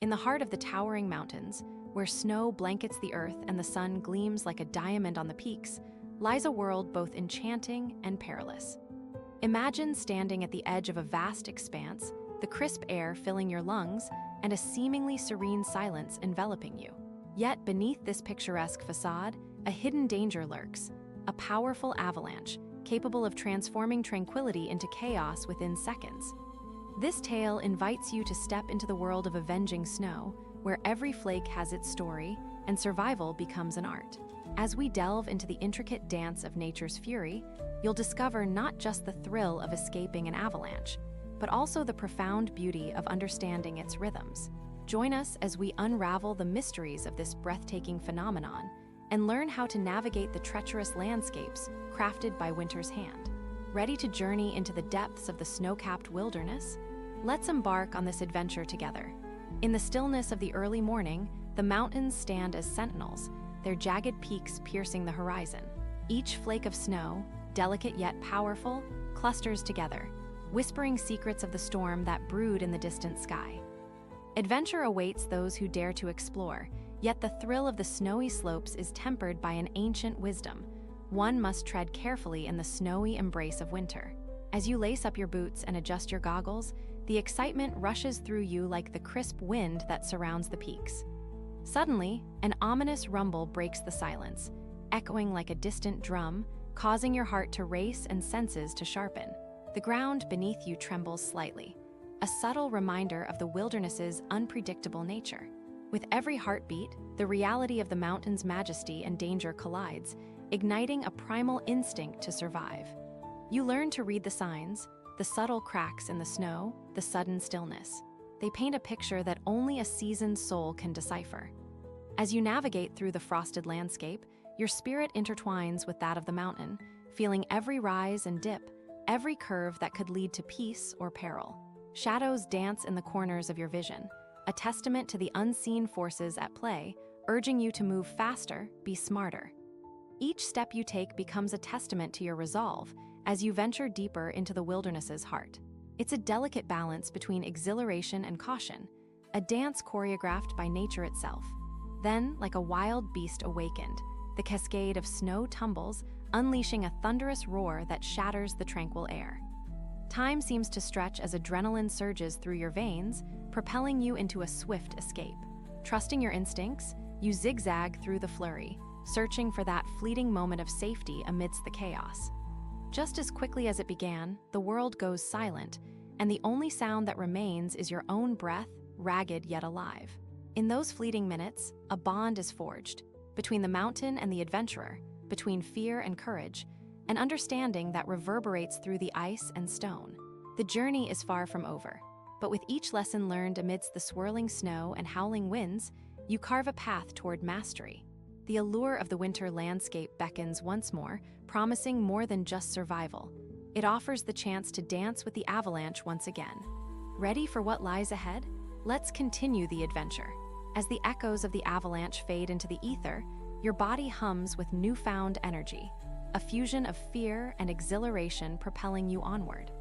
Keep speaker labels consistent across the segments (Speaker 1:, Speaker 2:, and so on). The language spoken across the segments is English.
Speaker 1: In the heart of the towering mountains, where snow blankets the earth and the sun gleams like a diamond on the peaks, lies a world both enchanting and perilous. Imagine standing at the edge of a vast expanse, the crisp air filling your lungs, and a seemingly serene silence enveloping you. Yet beneath this picturesque facade, a hidden danger lurks, a powerful avalanche capable of transforming tranquility into chaos within seconds. This tale invites you to step into the world of avenging snow, where every flake has its story and survival becomes an art. As we delve into the intricate dance of nature's fury, you'll discover not just the thrill of escaping an avalanche, but also the profound beauty of understanding its rhythms. Join us as we unravel the mysteries of this breathtaking phenomenon and learn how to navigate the treacherous landscapes crafted by winter's hand. Ready to journey into the depths of the snow-capped wilderness? Let's embark on this adventure together. In the stillness of the early morning, the mountains stand as sentinels, their jagged peaks piercing the horizon. Each flake of snow, delicate yet powerful, clusters together, whispering secrets of the storm that brood in the distant sky. Adventure awaits those who dare to explore, yet the thrill of the snowy slopes is tempered by an ancient wisdom. One must tread carefully in the snowy embrace of winter. As you lace up your boots and adjust your goggles, the excitement rushes through you like the crisp wind that surrounds the peaks. Suddenly, an ominous rumble breaks the silence, echoing like a distant drum, causing your heart to race and senses to sharpen. The ground beneath you trembles slightly, a subtle reminder of the wilderness's unpredictable nature. With every heartbeat, the reality of the mountain's majesty and danger collides, igniting a primal instinct to survive. You learn to read the signs, the subtle cracks in the snow, the sudden stillness. They paint a picture that only a seasoned soul can decipher. As you navigate through the frosted landscape, your spirit intertwines with that of the mountain, feeling every rise and dip, every curve that could lead to peace or peril. Shadows dance in the corners of your vision, a testament to the unseen forces at play, urging you to move faster, be smarter. Each step you take becomes a testament to your resolve as you venture deeper into the wilderness's heart. It's a delicate balance between exhilaration and caution, a dance choreographed by nature itself. Then, like a wild beast awakened, the cascade of snow tumbles, unleashing a thunderous roar that shatters the tranquil air. Time seems to stretch as adrenaline surges through your veins, propelling you into a swift escape. Trusting your instincts, you zigzag through the flurry, searching for that fleeting moment of safety amidst the chaos. Just as quickly as it began, the world goes silent, and the only sound that remains is your own breath, ragged yet alive. In those fleeting minutes, a bond is forged between the mountain and the adventurer, between fear and courage, an understanding that reverberates through the ice and stone. The journey is far from over, but with each lesson learned amidst the swirling snow and howling winds, you carve a path toward mastery. The allure of the winter landscape beckons once more, promising more than just survival. It offers the chance to dance with the avalanche once again. Ready for what lies ahead? Let's continue the adventure. As the echoes of the avalanche fade into the ether, your body hums with newfound energy, a fusion of fear and exhilaration propelling you onward.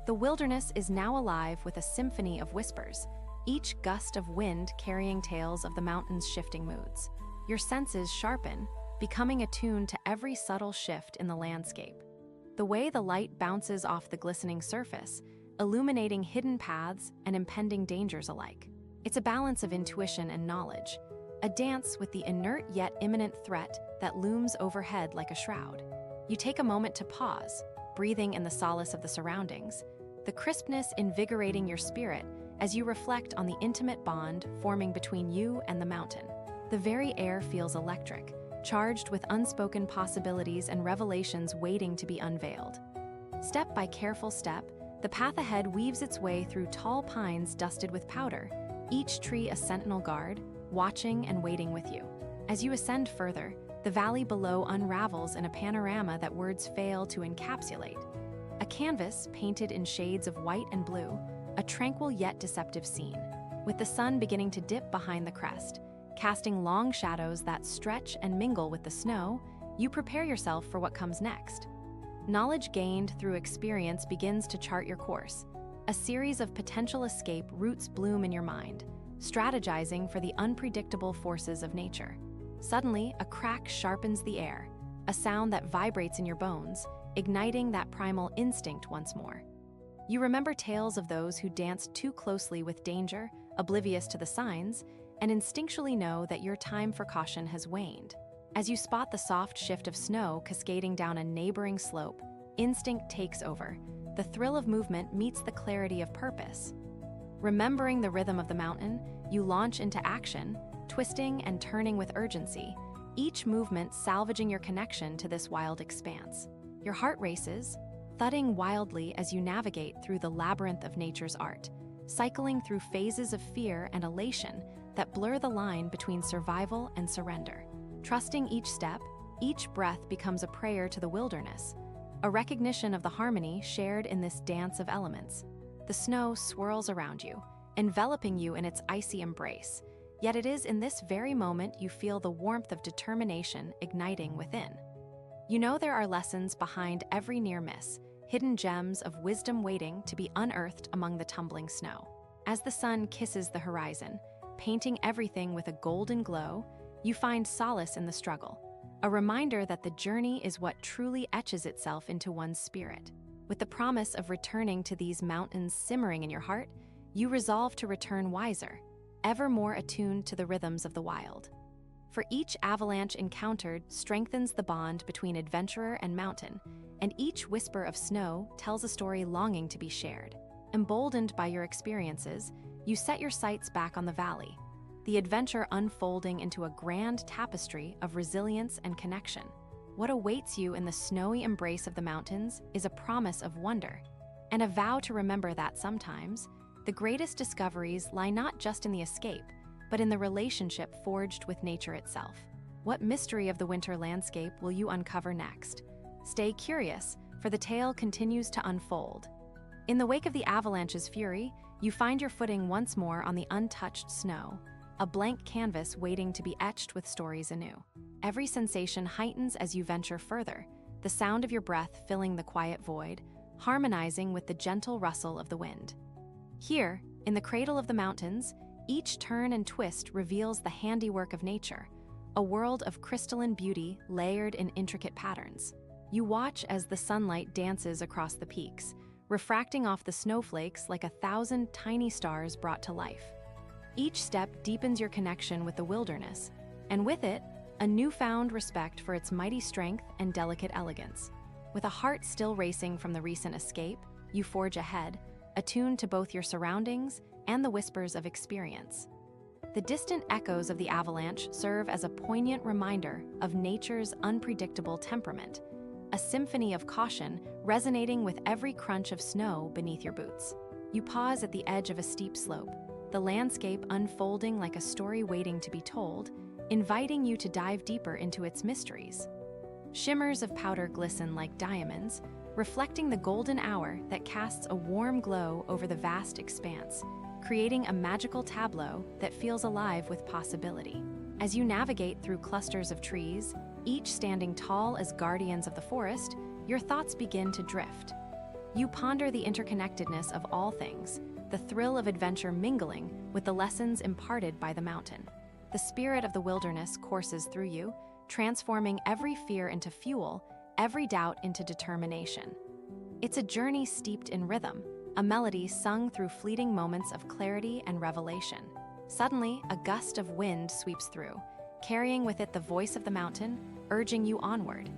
Speaker 1: The wilderness is now alive with a symphony of whispers, each gust of wind carrying tales of the mountain's shifting moods. Your senses sharpen, becoming attuned to every subtle shift in the landscape. The way the light bounces off the glistening surface, illuminating hidden paths and impending dangers alike. It's a balance of intuition and knowledge, a dance with the inert yet imminent threat that looms overhead like a shroud. You take a moment to pause, breathing in the solace of the surroundings, the crispness invigorating your spirit as you reflect on the intimate bond forming between you and the mountain. The very air feels electric, charged with unspoken possibilities and revelations waiting to be unveiled. Step by careful step, the path ahead weaves its way through tall pines dusted with powder, each tree a sentinel guard, watching and waiting with you. As you ascend further, the valley below unravels in a panorama that words fail to encapsulate. A canvas painted in shades of white and blue, a tranquil yet deceptive scene, with the sun beginning to dip behind the crest. Casting long shadows that stretch and mingle with the snow, you prepare yourself for what comes next. Knowledge gained through experience begins to chart your course. A series of potential escape routes bloom in your mind, strategizing for the unpredictable forces of nature. Suddenly, a crack sharpens the air, a sound that vibrates in your bones, igniting that primal instinct once more. You remember tales of those who danced too closely with danger, oblivious to the signs, and instinctually know that your time for caution has waned. As you spot the soft shift of snow cascading down a neighboring slope, instinct takes over. The thrill of movement meets the clarity of purpose. Remembering the rhythm of the mountain, you launch into action, twisting and turning with urgency, each movement salvaging your connection to this wild expanse. Your heart races, thudding wildly as you navigate through the labyrinth of nature's art, cycling through phases of fear and elation that blur the line between survival and surrender. Trusting each step, each breath becomes a prayer to the wilderness, a recognition of the harmony shared in this dance of elements. The snow swirls around you, enveloping you in its icy embrace, yet it is in this very moment you feel the warmth of determination igniting within. You know there are lessons behind every near miss, hidden gems of wisdom waiting to be unearthed among the tumbling snow. As the sun kisses the horizon, painting everything with a golden glow, you find solace in the struggle, a reminder that the journey is what truly etches itself into one's spirit. With the promise of returning to these mountains simmering in your heart, you resolve to return wiser, ever more attuned to the rhythms of the wild. For each avalanche encountered strengthens the bond between adventurer and mountain, and each whisper of snow tells a story longing to be shared. Emboldened by your experiences, you set your sights back on the valley, the adventure unfolding into a grand tapestry of resilience and connection. What awaits you in the snowy embrace of the mountains is a promise of wonder, and a vow to remember that sometimes, the greatest discoveries lie not just in the escape, but in the relationship forged with nature itself. What mystery of the winter landscape will you uncover next? Stay curious, for the tale continues to unfold. In the wake of the avalanche's fury, you find your footing once more on the untouched snow, a blank canvas waiting to be etched with stories anew. Every sensation heightens as you venture further, the sound of your breath filling the quiet void, harmonizing with the gentle rustle of the wind. Here, in the cradle of the mountains, each turn and twist reveals the handiwork of nature, a world of crystalline beauty layered in intricate patterns. You watch as the sunlight dances across the peaks, refracting off the snowflakes like 1,000 tiny stars brought to life. Each step deepens your connection with the wilderness, and with it, a newfound respect for its mighty strength and delicate elegance. With a heart still racing from the recent escape, you forge ahead, attuned to both your surroundings and the whispers of experience. The distant echoes of the avalanche serve as a poignant reminder of nature's unpredictable temperament, a symphony of caution resonating with every crunch of snow beneath your boots. You pause at the edge of a steep slope, the landscape unfolding like a story waiting to be told, inviting you to dive deeper into its mysteries. Shimmers of powder glisten like diamonds, reflecting the golden hour that casts a warm glow over the vast expanse, creating a magical tableau that feels alive with possibility. As you navigate through clusters of trees, each standing tall as guardians of the forest, your thoughts begin to drift. You ponder the interconnectedness of all things, the thrill of adventure mingling with the lessons imparted by the mountain. The spirit of the wilderness courses through you, transforming every fear into fuel, every doubt into determination. It's a journey steeped in rhythm, a melody sung through fleeting moments of clarity and revelation. Suddenly, a gust of wind sweeps through, carrying with it the voice of the mountain, urging you onward.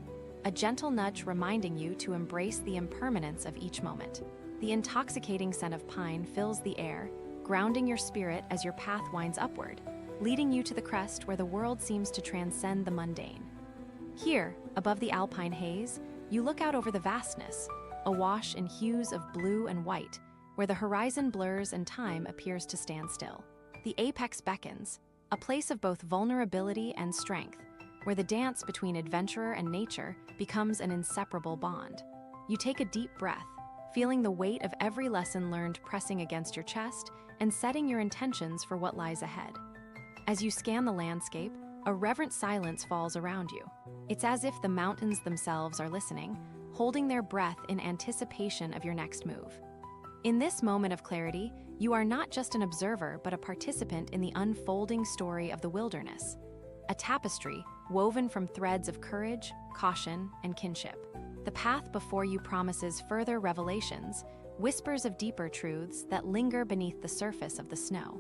Speaker 1: A gentle nudge reminding you to embrace the impermanence of each moment. The intoxicating scent of pine fills the air, grounding your spirit as your path winds upward, leading you to the crest where the world seems to transcend the mundane. Here, above the alpine haze, you look out over the vastness, awash in hues of blue and white, where the horizon blurs and time appears to stand still. The apex beckons, a place of both vulnerability and strength, where the dance between adventurer and nature becomes an inseparable bond. You take a deep breath, feeling the weight of every lesson learned pressing against your chest and setting your intentions for what lies ahead. As you scan the landscape, a reverent silence falls around you. It's as if the mountains themselves are listening, holding their breath in anticipation of your next move. In this moment of clarity, you are not just an observer but a participant in the unfolding story of the wilderness, a tapestry woven from threads of courage, caution, and kinship. The path before you promises further revelations, whispers of deeper truths that linger beneath the surface of the snow.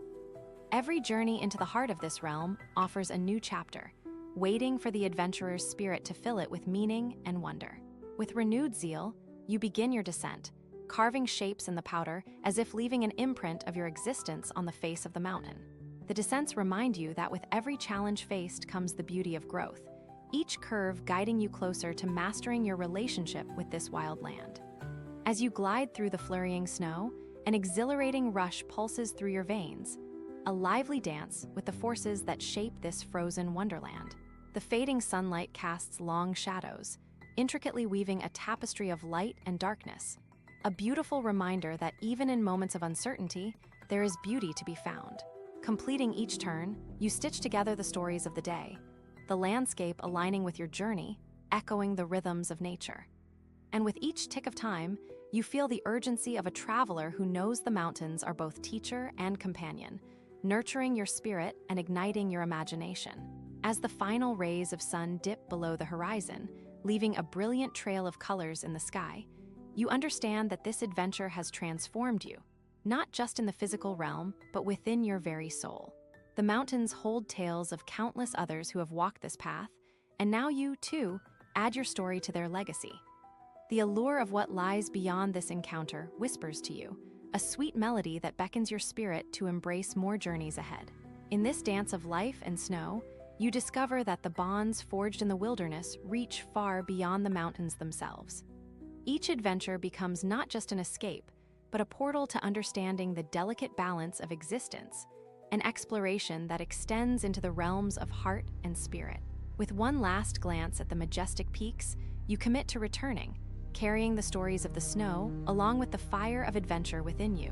Speaker 1: Every journey into the heart of this realm offers a new chapter, waiting for the adventurer's spirit to fill it with meaning and wonder. With renewed zeal, you begin your descent, carving shapes in the powder as if leaving an imprint of your existence on the face of the mountain. The descents remind you that with every challenge faced comes the beauty of growth, each curve guiding you closer to mastering your relationship with this wild land. As you glide through the flurrying snow, an exhilarating rush pulses through your veins, a lively dance with the forces that shape this frozen wonderland. The fading sunlight casts long shadows, intricately weaving a tapestry of light and darkness, a beautiful reminder that even in moments of uncertainty, there is beauty to be found. Completing each turn, you stitch together the stories of the day, the landscape aligning with your journey, echoing the rhythms of nature. And with each tick of time, you feel the urgency of a traveler who knows the mountains are both teacher and companion, nurturing your spirit and igniting your imagination. As the final rays of sun dip below the horizon, leaving a brilliant trail of colors in the sky, you understand that this adventure has transformed you, not just in the physical realm, but within your very soul. The mountains hold tales of countless others who have walked this path, and now you, too, add your story to their legacy. The allure of what lies beyond this encounter whispers to you, a sweet melody that beckons your spirit to embrace more journeys ahead. In this dance of life and snow, you discover that the bonds forged in the wilderness reach far beyond the mountains themselves. Each adventure becomes not just an escape, but a portal to understanding the delicate balance of existence, an exploration that extends into the realms of heart and spirit. With one last glance at the majestic peaks, you commit to returning, carrying the stories of the snow along with the fire of adventure within you.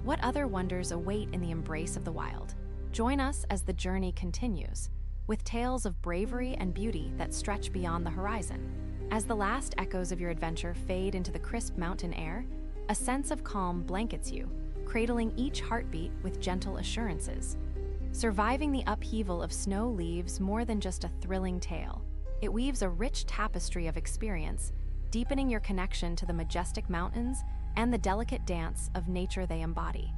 Speaker 1: What other wonders await in the embrace of the wild? Join us as the journey continues, with tales of bravery and beauty that stretch beyond the horizon. As the last echoes of your adventure fade into the crisp mountain air, a sense of calm blankets you, cradling each heartbeat with gentle assurances. Surviving the upheaval of snow leaves more than just a thrilling tale. It weaves a rich tapestry of experience, deepening your connection to the majestic mountains and the delicate dance of nature they embody.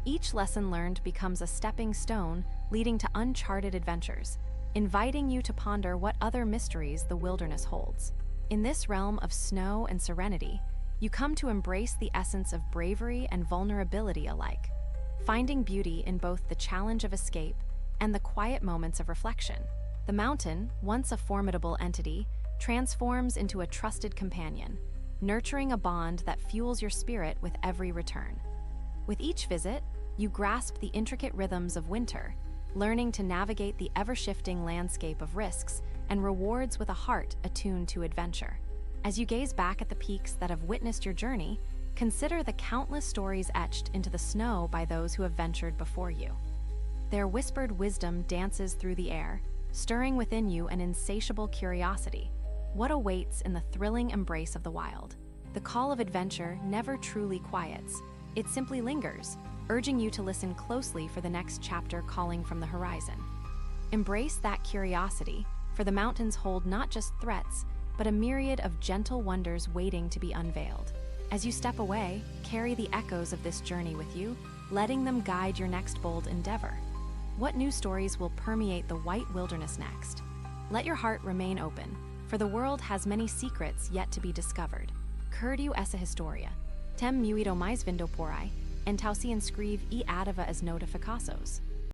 Speaker 1: Each lesson learned becomes a stepping stone leading to uncharted adventures, inviting you to ponder what other mysteries the wilderness holds. In this realm of snow and serenity, you come to embrace the essence of bravery and vulnerability alike, finding beauty in both the challenge of escape and the quiet moments of reflection. The mountain, once a formidable entity, transforms into a trusted companion, nurturing a bond that fuels your spirit with every return. With each visit, you grasp the intricate rhythms of winter, learning to navigate the ever-shifting landscape of risks and rewards with a heart attuned to adventure. As you gaze back at the peaks that have witnessed your journey, consider the countless stories etched into the snow by those who have ventured before you. Their whispered wisdom dances through the air, stirring within you an insatiable curiosity. What awaits in the thrilling embrace of the wild? The call of adventure never truly quiets. It simply lingers, urging you to listen closely for the next chapter calling from the horizon. Embrace that curiosity, for the mountains hold not just threats, but a myriad of gentle wonders waiting to be unveiled. As you step away, carry the echoes of this journey with you, letting them guide your next bold endeavor. What new stories will permeate the white wilderness next? Let your heart remain open, for the world has many secrets yet to be discovered. Curdiu essa historia, tem muito mais vindo por aí, and tausian scrive e adava as notificações.